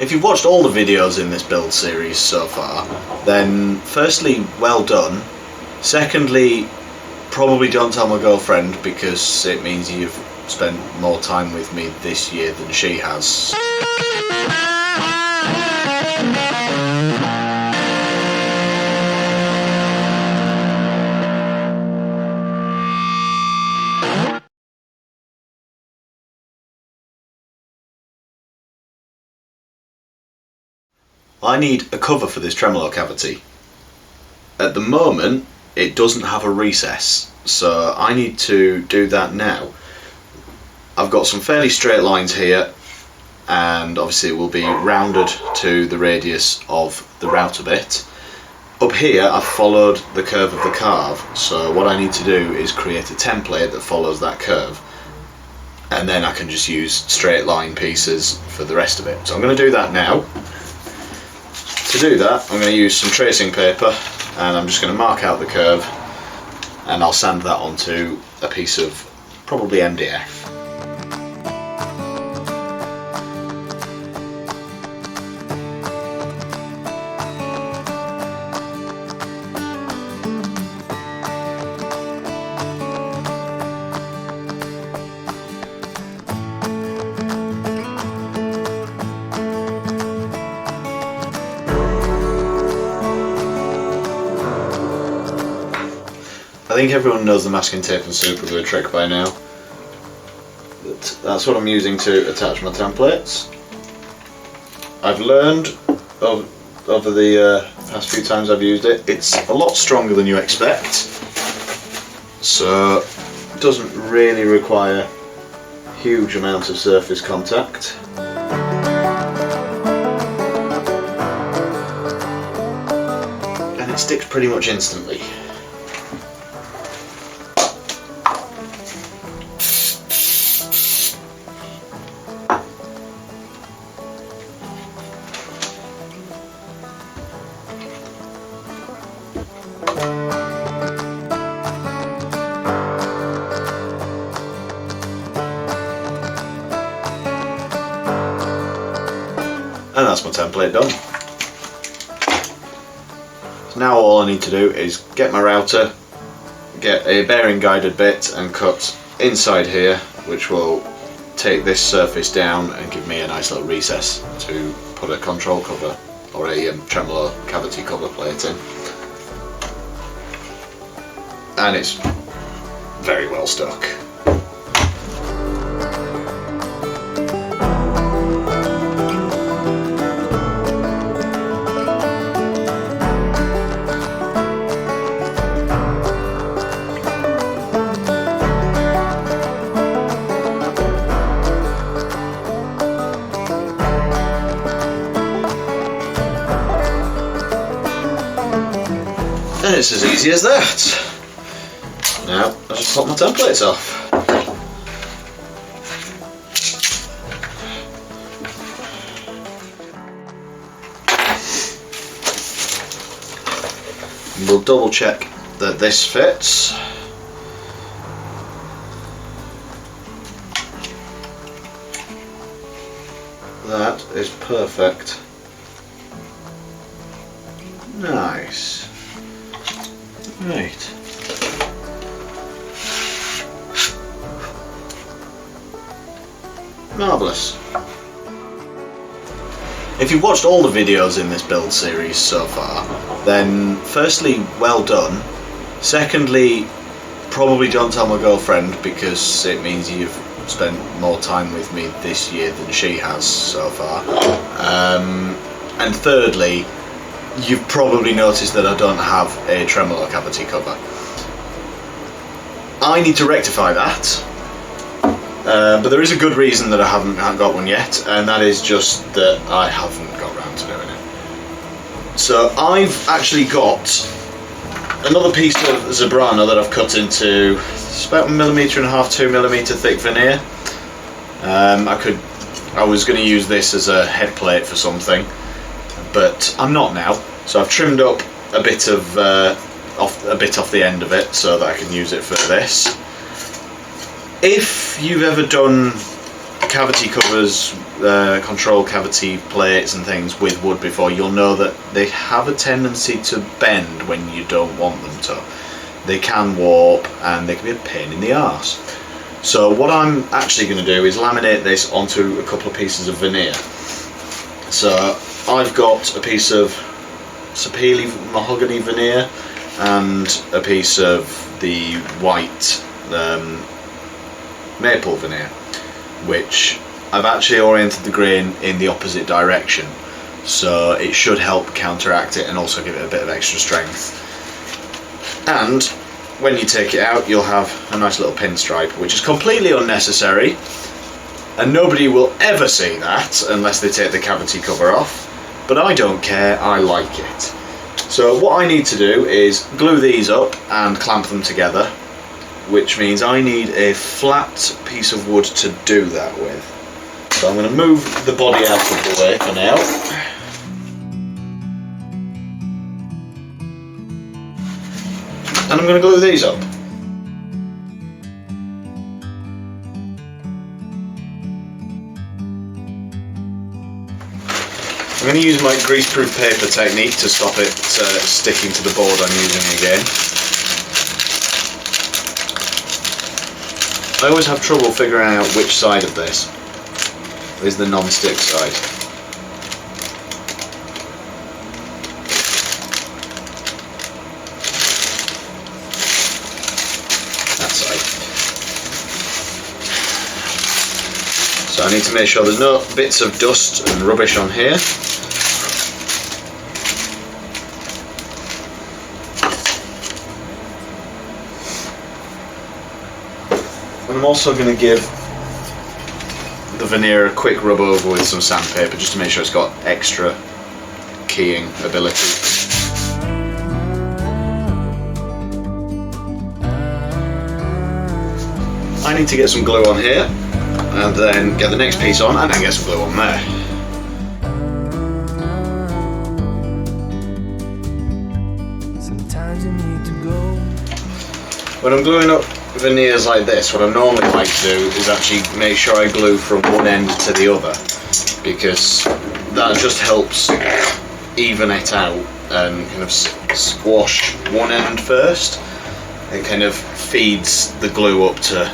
If you've watched all the videos in this build series so far, then firstly, well done. Secondly, probably don't tell my girlfriend, because it means you've spent more time with me this year than she has. I need a cover for this tremolo cavity. At the moment, it doesn't have a recess, so I need to do that now. I've got some fairly straight lines here, and obviously it will be rounded to the radius of the router bit. Up here I've followed the curve of the carve, so what I need to do is create a template that follows that curve, and then I can just use straight line pieces for the rest of it. So I'm going to do that now. To do that, I'm going to use some tracing paper, and I'm just going to mark out the curve, and I'll sand that onto a piece of probably MDF. I think everyone knows the masking tape and super glue trick by now, but that's what I'm using to attach my templates. I've learned over the past few times I've used it, it's a lot stronger than you expect, so it doesn't really require huge amounts of surface contact. And it sticks pretty much instantly. And that's my template done. So now all I need to do is get my router, get a bearing guided bit and cut inside here, which will take this surface down and give me a nice little recess to put a control cover or a tremolo cavity cover plate in. And it's very well stuck. And it's as easy as that. Now I just pop my templates off. And we'll double check that this fits. That is perfect. Nice. Right. Marvellous. If you've watched all the videos in this build series so far, then firstly, well done. Secondly, probably don't tell my girlfriend, because it means you've spent more time with me this year than she has so far. And thirdly, you've probably noticed that I don't have a tremolo cavity cover. I need to rectify that, but there is a good reason that I haven't got one yet, and that is just that I haven't got round to doing it. So I've actually got another piece of zebrano that I've cut into, it's about 1.5mm, 2mm thick veneer. I was going to use this as a head plate for something, but I'm not now. So I've trimmed up a bit of off the end of it so that I can use it for this. If you've ever done cavity covers, control cavity plates and things with wood before, you'll know that they have a tendency to bend when you don't want them to. They can warp and they can be a pain in the arse. So what I'm actually going to do is laminate this onto a couple of pieces of veneer. So I've got a piece of Sapele mahogany veneer and a piece of the white maple veneer, which I've actually oriented the grain in the opposite direction, so it should help counteract it and also give it a bit of extra strength. And when you take it out, you'll have a nice little pinstripe, which is completely unnecessary, and nobody will ever see that unless they take the cavity cover off, but I don't care, I like it. So what I need to do is glue these up and clamp them together, which means I need a flat piece of wood to do that with. So I'm going to move the body out of the way for now. And I'm going to glue these up. I'm going to use my greaseproof paper technique to stop it sticking to the board I'm using again. I always have trouble figuring out which side of this is the non-stick side. That side. So I need to make sure there's no bits of dust and rubbish on here. And I'm also going to give the veneer a quick rub over with some sandpaper just to make sure it's got extra keying ability. I need to get some glue on here and then get the next piece on and then get some glue on there. Sometimes you need to go. When I'm gluing up veneers like this, what I normally like to do is actually make sure I glue from one end to the other, because that just helps even it out and kind of squash one end first. It kind of feeds the glue up to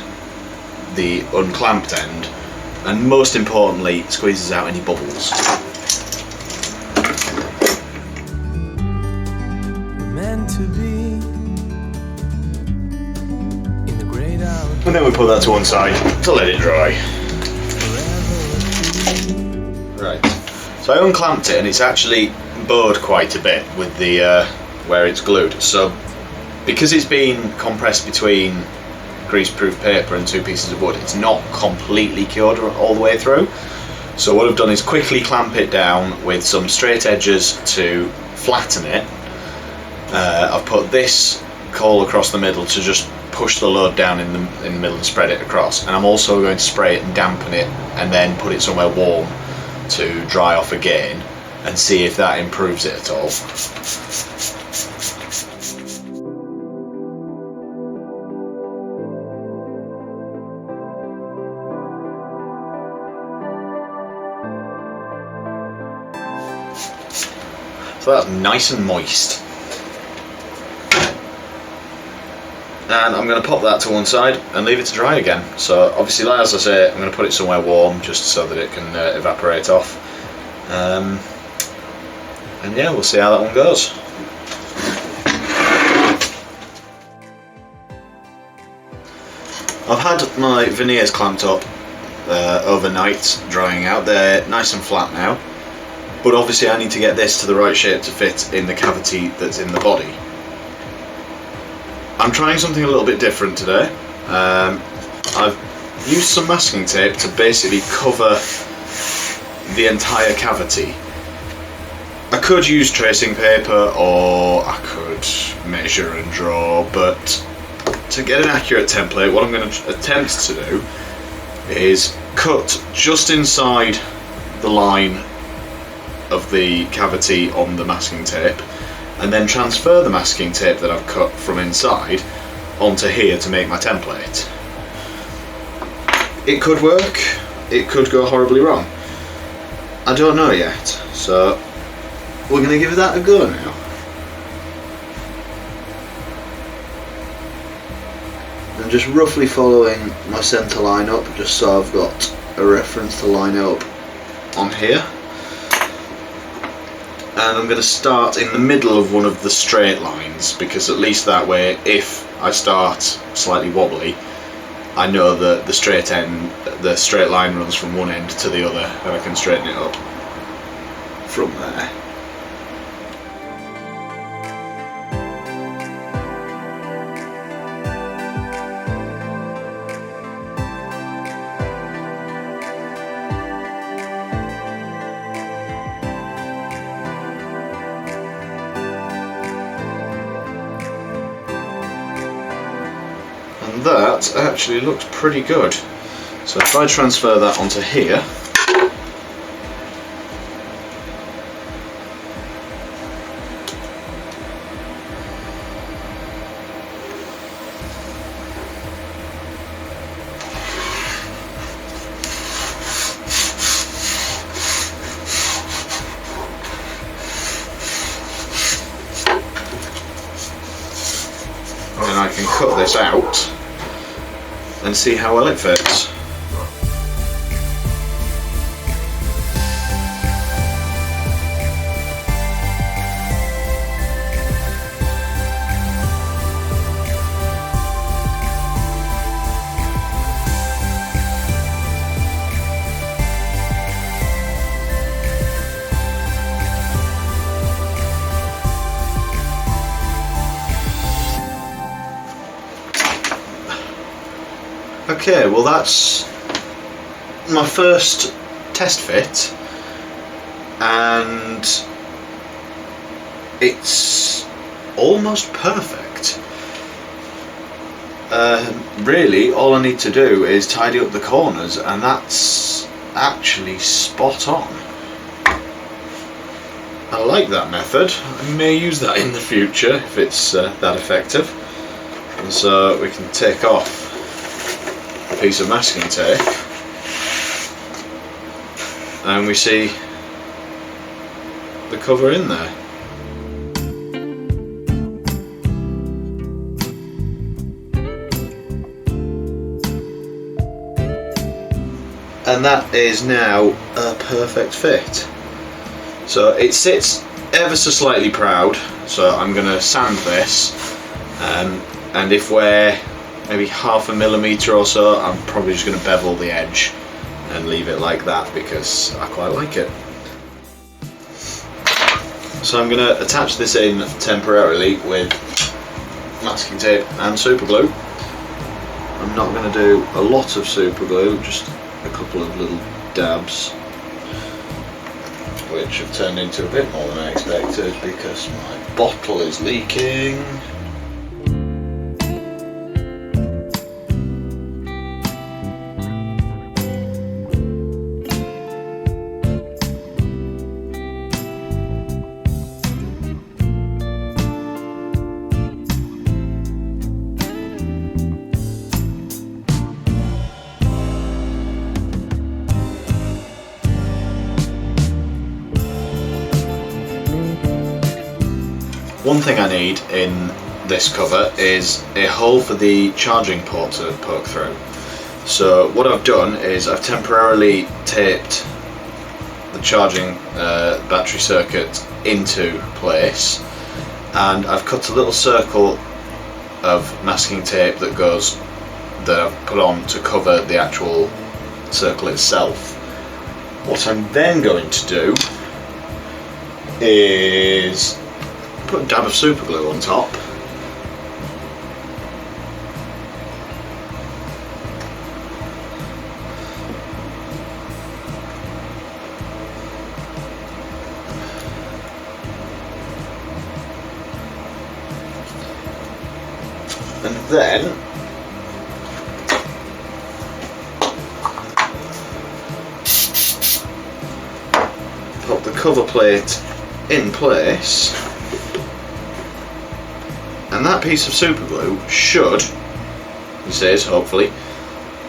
the unclamped end, and most importantly squeezes out any bubbles. Meant to be. And then we put that to one side to let it dry. Right, so I unclamped it and it's actually bowed quite a bit with the where it's glued. So because it's been compressed between greaseproof paper and two pieces of wood, it's not completely cured all the way through. So what I've done is quickly clamp it down with some straight edges to flatten it. I've put this coal across the middle to just push the load down in the middle and spread it across, and I'm also going to spray it and dampen it and then put it somewhere warm to dry off again and see if that improves it at all. So that's nice and moist. And I'm going to pop that to one side and leave it to dry again. So obviously, as I say, I'm going to put it somewhere warm just so that it can evaporate off. And yeah, we'll see how that one goes. I've had my veneers clamped up overnight, drying out. They're nice and flat now, but obviously I need to get this to the right shape to fit in the cavity that's in the body. I'm trying something a little bit different today. I've used some masking tape to basically cover the entire cavity. I could use tracing paper or I could measure and draw, but to get an accurate template, what I'm going to attempt to do is cut just inside the line of the cavity on the masking tape, and then transfer the masking tape that I've cut from inside onto here to make my template. It could work, it could go horribly wrong. I don't know yet, so we're going to give that a go now. I'm just roughly following my centre line up, just so I've got a reference to line up on here. And I'm going to start in the middle of one of the straight lines, because at least that way, if I start slightly wobbly, I know that the straight line runs from one end to the other, and I can straighten it up from there. And that actually looks pretty good. So if I transfer that onto here, then I can cut this out and see how well it fits. Okay, well that's my first test fit, and it's almost perfect. Really, all I need to do is tidy up the corners, and that's actually spot on. I like that method. I may use that in the future if it's that effective. And so we can take off piece of masking tape and we see the cover in there. And that is now a perfect fit. So it sits ever so slightly proud, so I'm going to sand this, and if we're maybe 0.5 millimetre or so, I'm probably just going to bevel the edge and leave it like that because I quite like it. So I'm going to attach this in temporarily with masking tape and super glue. I'm not going to do a lot of super glue, just a couple of little dabs, which have turned into a bit more than I expected because my bottle is leaking. One thing I need in this cover is a hole for the charging port to poke through. So what I've done is I've temporarily taped the charging battery circuit into place, and I've cut a little circle of masking tape that I've put on to cover the actual circle itself. What I'm then going to do is put a dab of super glue on top, and then pop the cover plate in place. And that piece of super glue should, he says, hopefully,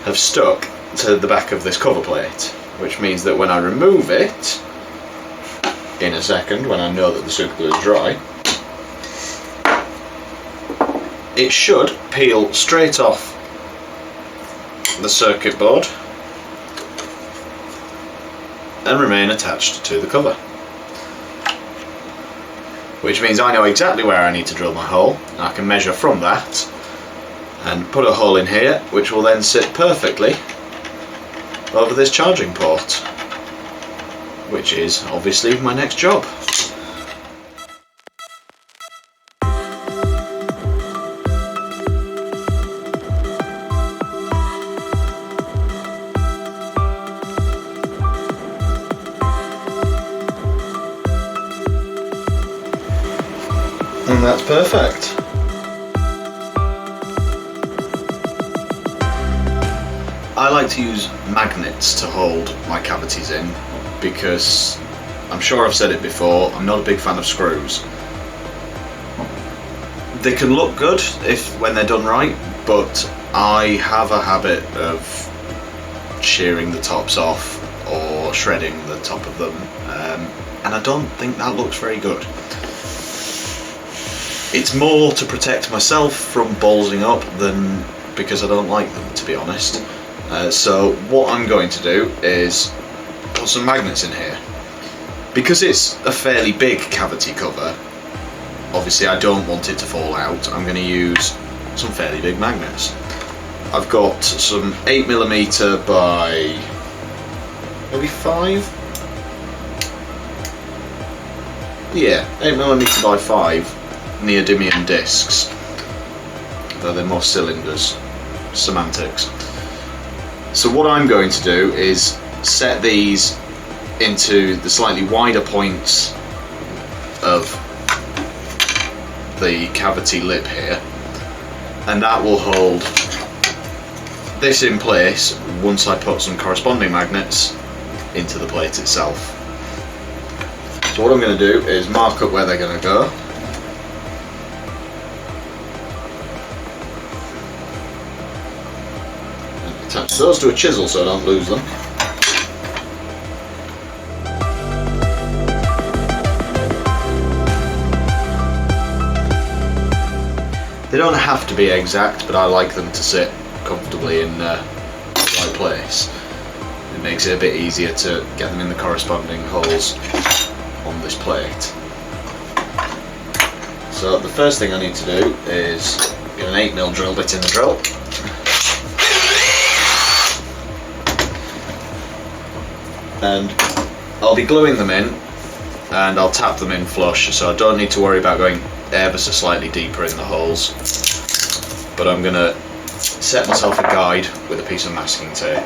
have stuck to the back of this cover plate, which means that when I remove it in a second, when I know that the super glue is dry, it should peel straight off the circuit board and remain attached to the cover. Which means I know exactly where I need to drill my hole, and I can measure from that and put a hole in here, which will then sit perfectly over this charging port, which is obviously my next job. And that's perfect. I like to use magnets to hold my cavities in because I'm sure I've said it before, I'm not a big fan of screws. They can look good when they're done right, but I have a habit of shearing the tops off or shredding the top of them, and I don't think that looks very good. It's more to protect myself from ballsing up than because I don't like them, to be honest. So what I'm going to do is put some magnets in here. Because it's a fairly big cavity cover, obviously I don't want it to fall out, I'm going to use some fairly big magnets. I've got some 8mm by maybe 5? Yeah, 8mm by 5 neodymium discs, though they're more cylinders. Semantics. So what I'm going to do is set these into the slightly wider points of the cavity lip here, and that will hold this in place once I put some corresponding magnets into the plate itself. So what I'm going to do is mark up where they're going to go. Attach those to a chisel so I don't lose them. They don't have to be exact, but I like them to sit comfortably in the right place. It makes it a bit easier to get them in the corresponding holes on this plate. So the first thing I need to do is get an 8mm drill bit in the drill. And I'll be gluing them in, and I'll tap them in flush, so I don't need to worry about going ever so slightly deeper in the holes. But I'm going to set myself a guide with a piece of masking tape.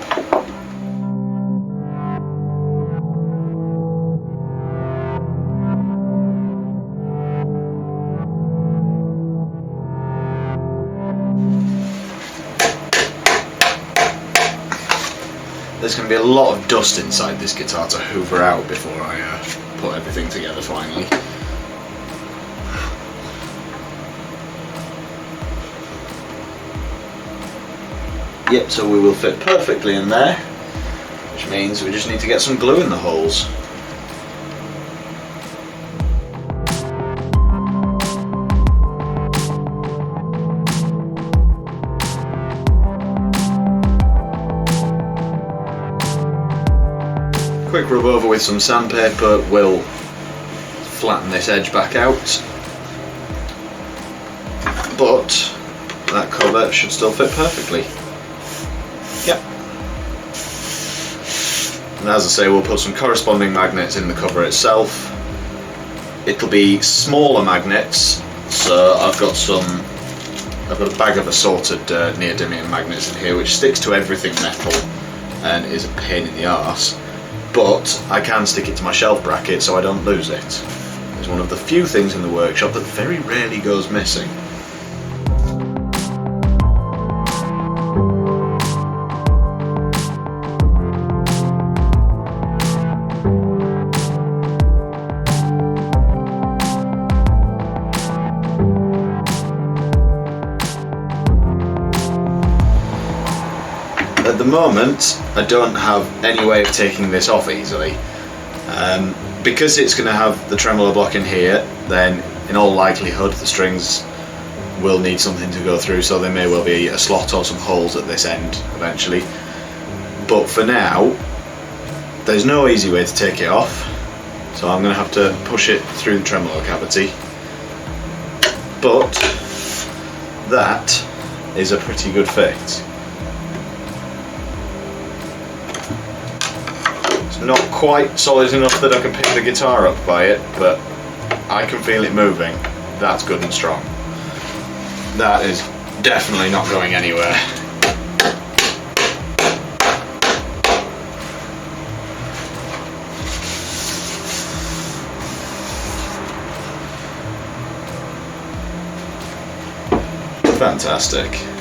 There's going to be a lot of dust inside this guitar to hoover out before I put everything together finally. Yep, so we will fit perfectly in there, which means we just need to get some glue in the holes. Quick rub over with some sandpaper will flatten this edge back out, but that cover should still fit perfectly. Yep. And as I say, we'll put some corresponding magnets in the cover itself. It'll be smaller magnets, so I've got a bag of assorted neodymium magnets in here, which sticks to everything metal and is a pain in the arse. But I can stick it to my shelf bracket so I don't lose it. It's one of the few things in the workshop that very rarely goes missing. At the moment, I don't have any way of taking this off easily. Because it's going to have the tremolo block in here, then in all likelihood the strings will need something to go through, so there may well be a slot or some holes at this end eventually. But for now, there's no easy way to take it off, so I'm going to have to push it through the tremolo cavity. But that is a pretty good fit. It's not quite solid enough that I can pick the guitar up by it, but I can feel it moving. That's good and strong. That is definitely not going anywhere. Fantastic.